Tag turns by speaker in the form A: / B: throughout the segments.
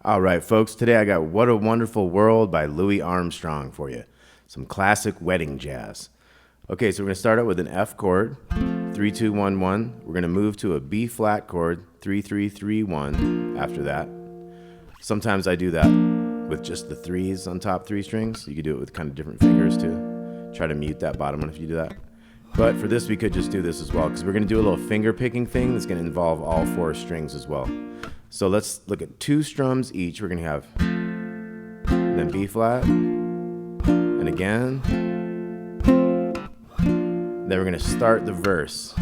A: All right, folks, today I got What a Wonderful World by Louis Armstrong for you. Some classic wedding jazz. Okay, so we're going to start out with an F chord, 3, 2, 1, 1. We're going to move to a B flat chord, 3, 3, 3, 1 after that. Sometimes I do that with just the threes on top three strings. You could do it with kind of different fingers too. Try to mute that bottom one if you do that. But for this, we could just do this as well because we're going to do a little finger picking thing that's going to involve all four strings as well. So let's look at two strums each. We're going to have, and then B flat, and again. Then we're going to start the verse.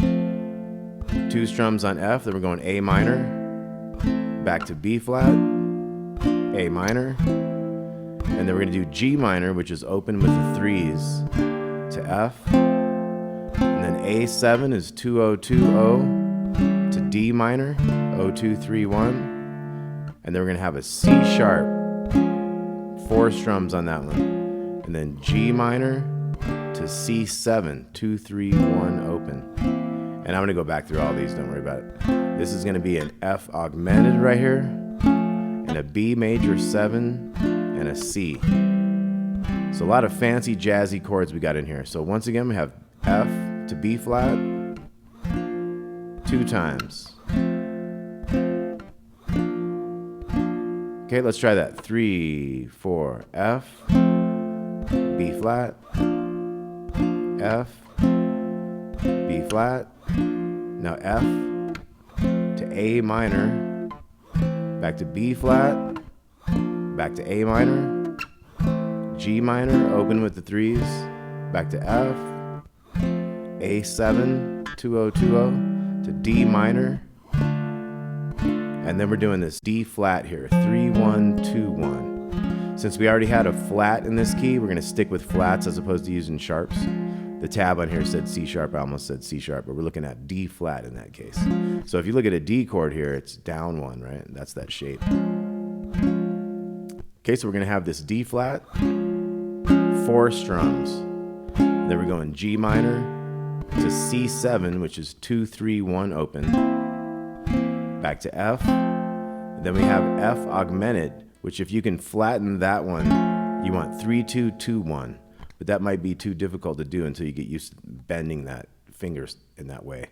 A: Two strums on F, then we're going A minor, back to B flat, A minor, and then we're going to do G minor, which is open with the threes, to F, and then A7 is 2020 to D minor, 0231, and then we're going to have a C sharp, four strums on that one, and then G minor to C7, 231 open. And I'm going to go back through all these, don't worry about it. This is going to be an F augmented right here, and a B major 7, and a C. So a lot of fancy jazzy chords we got in here. So once again, we have F to B flat, two times. Okay, let's try that. 3, 4, F, B flat, F, B flat, now F to A minor, back to B flat, back to A minor, G minor, open with the threes, back to F, A7, 2020 to D minor, and then we're doing this D flat here, 3, 1, 2, 1. Since we already had a flat in this key, we're going to stick with flats as opposed to using sharps. The tab on here said C sharp, I almost said C sharp, but we're looking at D flat in that case. So if you look at a D chord here, it's down one, right? That's that shape. Okay, so we're going to have this D flat, four strums. Then we're going G minor to C7, which is 2, 3, 1 open. Back to F. Then we have F augmented, which if you can flatten that one, you want 3, 2, 2, 1. But that might be too difficult to do until you get used to bending that fingers in that way.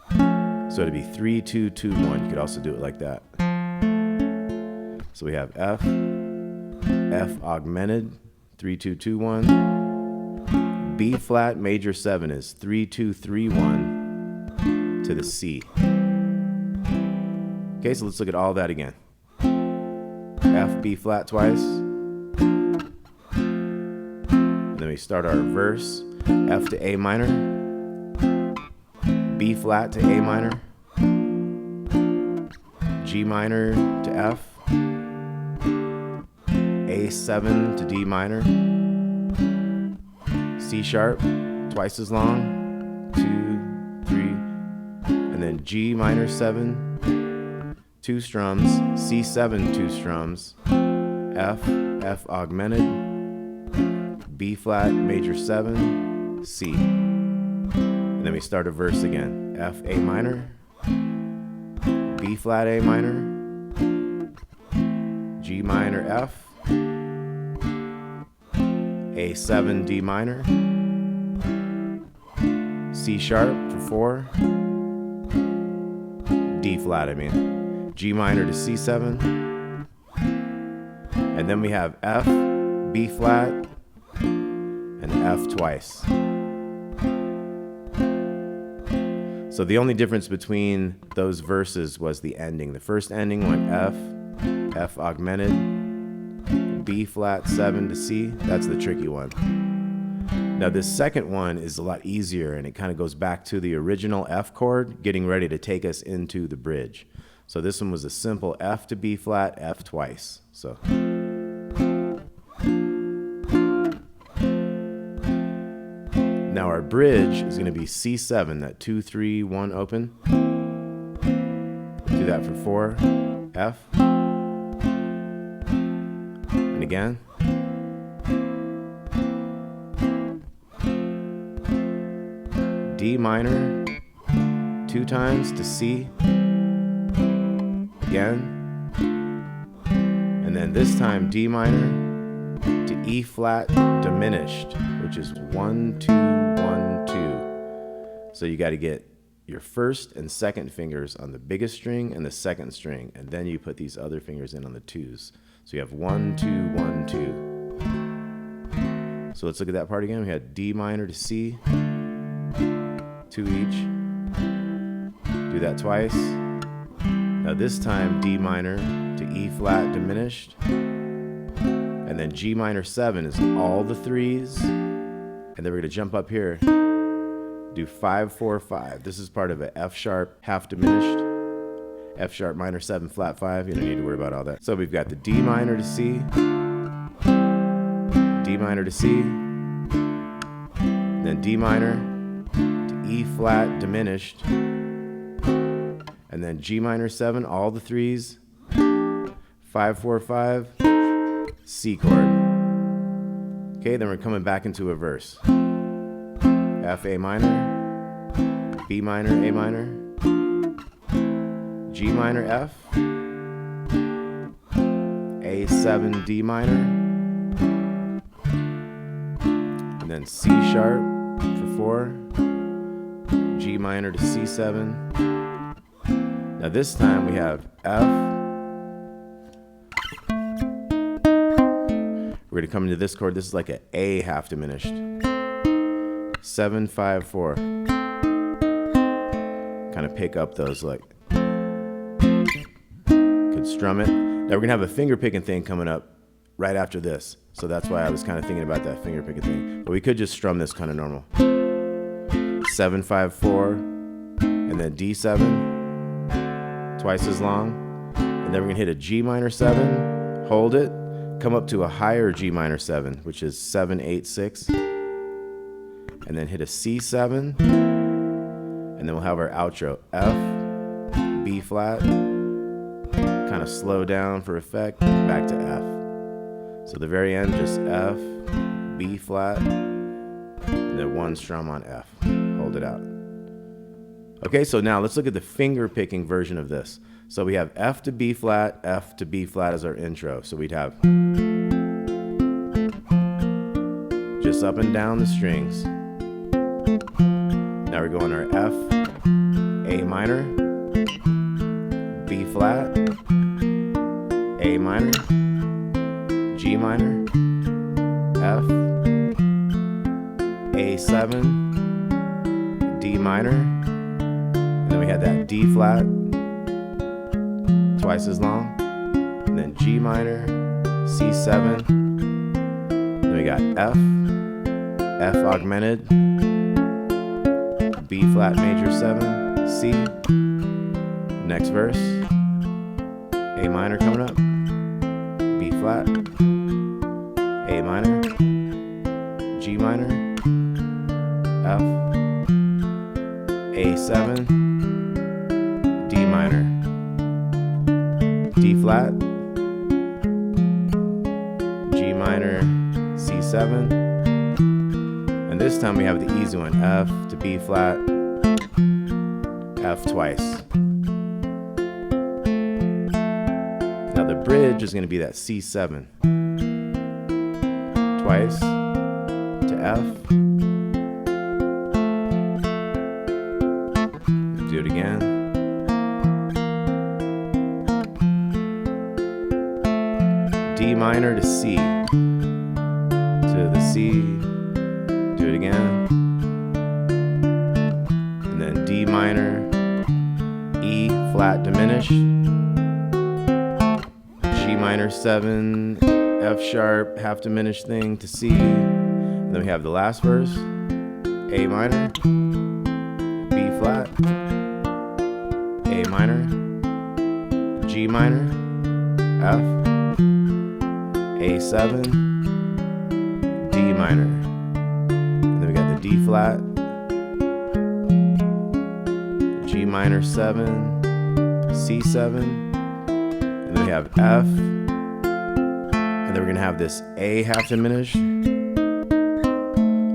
A: So it'd be 3, 2, 2, 1. You could also do it like that. So we have F, F augmented, 3, 2, 2, 1. B flat major 7 is 3, 2, 3, 1 to the C. Okay, so let's look at all that again. F, B flat twice. Then we start our verse, F to A minor, B flat to A minor, G minor to F, A7 to D minor, C sharp, twice as long, 2, 3, and then G minor 7, two strums, C7, two strums, F, F augmented, B flat, major 7, C. And then we start a verse again. F, A minor, B flat, A minor, G minor, F, A7, D minor, C sharp for 4, D flat, G minor to C7, and then we have F, B flat, and F twice. So the only difference between those verses was the ending. The first ending went F, F augmented, B flat 7 to C. That's the tricky one. Now this second one is a lot easier, and it kind of goes back to the original F chord, getting ready to take us into the bridge. So this one was a simple F to B flat, F twice. So now our bridge is going to be C7, that 2, 3, 1 open. Do that for 4, F, and again. D minor, 2 times to C, again, And then this time D minor to E flat diminished, which is 1, 2, 1, 2. So you got to get your first and second fingers on the biggest string and the second string, and then you put these other fingers in on the twos. So you have 1, 2, 1, 2. So let's look at that part again. We had D minor to C, 2 each. Do that twice. Now this time D minor to E flat diminished, and then G minor 7 is all the threes, and then we're going to jump up here, do 5, 4, 5. This is part of a F sharp half diminished, F sharp minor 7 flat 5. You don't need to worry about all that. So we've got the D minor to C, D minor to C, then D minor to E flat diminished, and then G minor 7, all the threes, 5, 4, 5, C chord. Okay, then we're coming back into a verse. F, A minor, B minor, A minor, G minor, F, A7, D minor, and then C sharp for 4, G minor to C7. Now this time we have F. We're going to come into this chord. This is like an A half diminished. 7, 5, 4. Kind of pick up those like. Could strum it. Now we're going to have a finger picking thing coming up right after this. So that's why I was kind of thinking about that finger picking thing. But we could just strum this kind of normal. 7, 5, 4. And then D7. Twice as long, and then we're gonna hit a G minor 7, hold it, come up to a higher G minor 7, which is 7, 8, 6, and then hit a C7, and then we'll have our outro. F, B flat, kind of slow down for effect, back to F. So the very end, just F, B flat, and then one strum on F. Hold it out. Okay, so now let's look at the finger picking version of this. So we have F to B flat as our intro. So we'd have just up and down the strings. Now we're going our F, A minor, B flat, A minor, G minor, F, A7, D minor. Then we had that D flat, twice as long, and then G minor, C7, then we got F, F augmented, B flat major 7, C, next verse, A minor coming up, B flat, A minor, G minor, F, A7, D minor, D flat, G minor, C7, and this time we have the easy one, F to B flat, F twice. Now the bridge is going to be that C7, twice, to F, do it again. D minor to C, to the C, do it again, and then D minor, E flat diminished, G minor 7, F sharp half diminished thing to C, and then we have the last verse, A minor, B flat, A minor, G minor, F, A7, D minor, and then we got the D flat, G minor 7, C7, and then we have F, and then we're gonna have this A half diminished.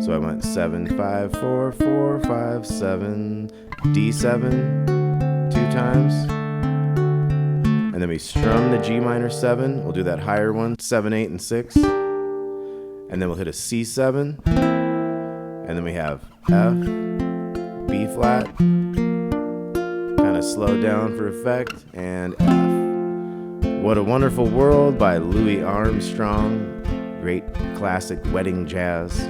A: So I went 7, 5, 4, 4, 5, 7, D7 2 times, and and then we strum the G minor 7. We'll do that higher one, 7, 8, and 6. And then we'll hit a C7. And then we have F, B flat, kind of slowed down for effect, and F. What a Wonderful World by Louis Armstrong. Great classic wedding jazz.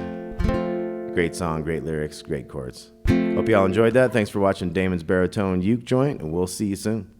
A: Great song, great lyrics, great chords. Hope you all enjoyed that. Thanks for watching Damon's Baritone Uke Joint, and we'll see you soon.